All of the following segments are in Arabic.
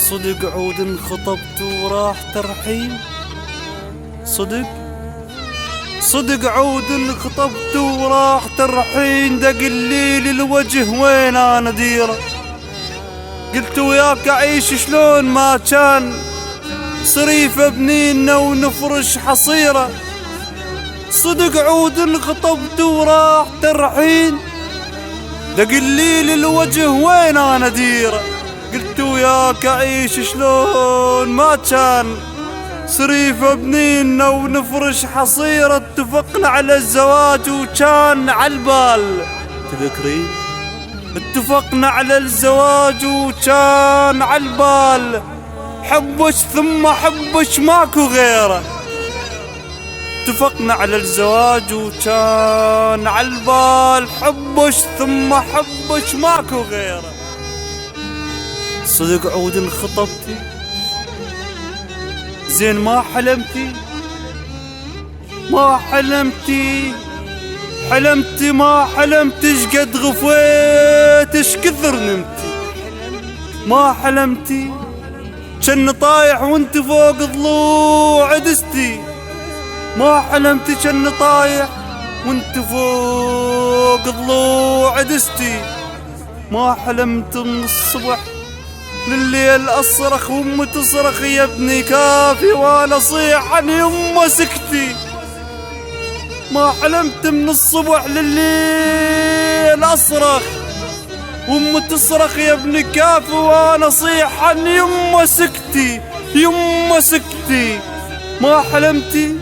صدق عود انخطبت وراح ترحيل، صدق عود انخطبت وراح ترحين، دق الليل الوجه وين انا ديره، قلت وياك اعيش شلون ما كان صريف بنينا ونفرش حصيره، صدق عود انخطبت وراح ترحين، دق الليل الوجه وين انا ديره، قلت وياك اعيش شلون ما كان صريف بنينا ونفرش حصيرة، اتفقنا على الزواج وكان عالبال، تذكرين اتفقنا على الزواج وكان عالبال، حبش ثم حبش ماكو غيره، اتفقنا على الزواج وكان عالبال، حبش ثم حبش ماكو غيره، صدق عود انخطبتي زين ما حلمتي، ما حلمتي ما حلمتي شقد غفيت شكثر نمتي، ما حلمتي كن طايح وانت فوق ضلوع دستي، ما حلمتي كن طايح وانت فوق ضلوع دستي، ما حلمت من الصبح لليل اصرخ وامي تصرخ يا ابني كافي وانا اصيح عن يمه سكتي، ما حلمت من الصبح لليل اصرخ وامي تصرخ يا ابني كافي وانا اصيح عن يمه سكتي، يمه سكتي، ما حلمتي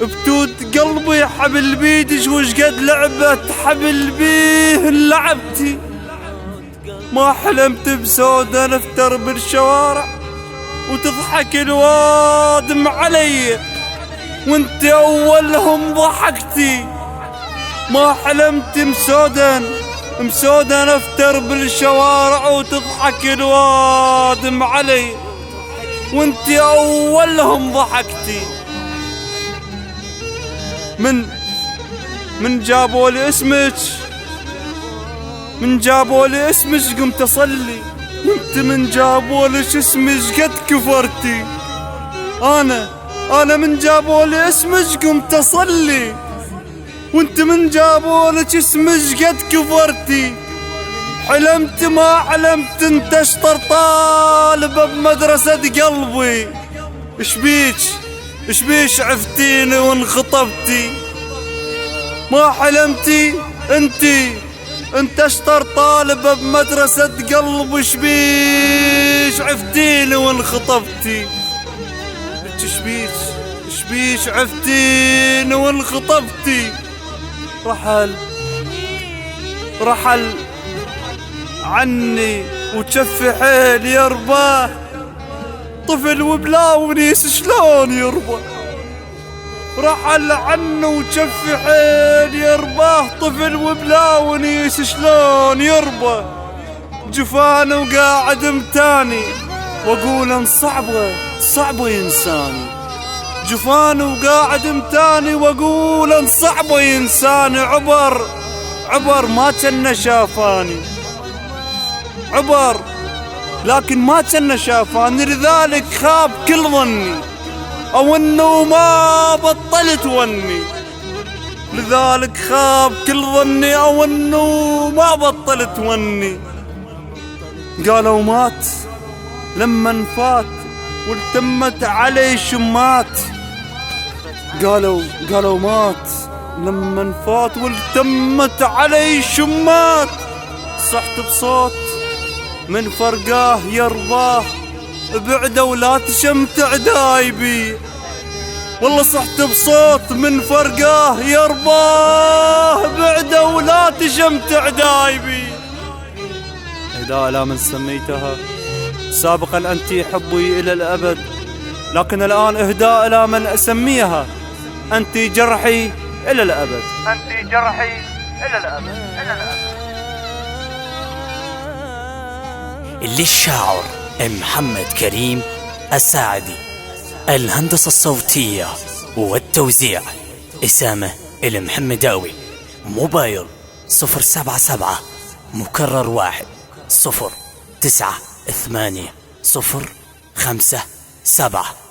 بتوت قلبي حبل بيدش وش قد لعبت حبل بيه لعبتي، ما حلمت بسودة نفتر بالشوارع وتضحك الوادم علي وانت اولهم ضحكتي، ما حلمت مسودة نفتر بالشوارع وتضحك الوادم علي وانت اولهم ضحكتي، من جابوا لي اسمك، من جابوا لي اسمك قمت اصلي، وانت من جابوا لك اسمك قد كفرتي، انا من جابوا لي اسمك قمت اصلي، وانت من جابوا لك اسمك قد كفرتي، حلمت ما حلمت انت اشطر طالبه بمدرسة قلبي، اشبيش عفتيني وانخطبتي، ما حلمتي انت اشطر طالبة بمدرسة قلب، شبيش عفتيني وانخطبتي، شبيش عفتيني وانخطبتي، رحل عني وتشفي حيل يرباه، طفل وبلا ونيس شلون يربى، رحل عنه وشف حيل يرباه، طفل وبلا ونيس شلون يربى، جفانه وقاعد متاني واقول ان صعبه ينساني، جفانه وقاعد متاني واقول ان صعبه ينساني، عبر ما كان شافاني، عبر لكن ما كان شافاني، لذلك خاب كل ظني او انه ما بطلت وني، لذلك خاب كل ظني او انه ما بطلت وني، قالوا مات لما فات والتمت علي شمات، قالوا مات لما فات والتمت علي شمات، صحت بصوت من فرقاه يرضاه بعده ولا تشمت عدايبي، والله صحت بصوت من فرقاه يرضاه بعده ولا تشمت عدايبي، إذا لا من سميتها سابقا أنت حبي إلى الأبد، لكن الآن إهداء إلى من أسميها، أنت جرحي إلى الأبد، أنت جرحي إلى الأبد، إلى الأبد. للشاعر محمد كريم الساعدي، الهندسة الصوتية والتوزيع أسامة المحمداوي، موبايل 077 مكرر 1 0 9 8 057.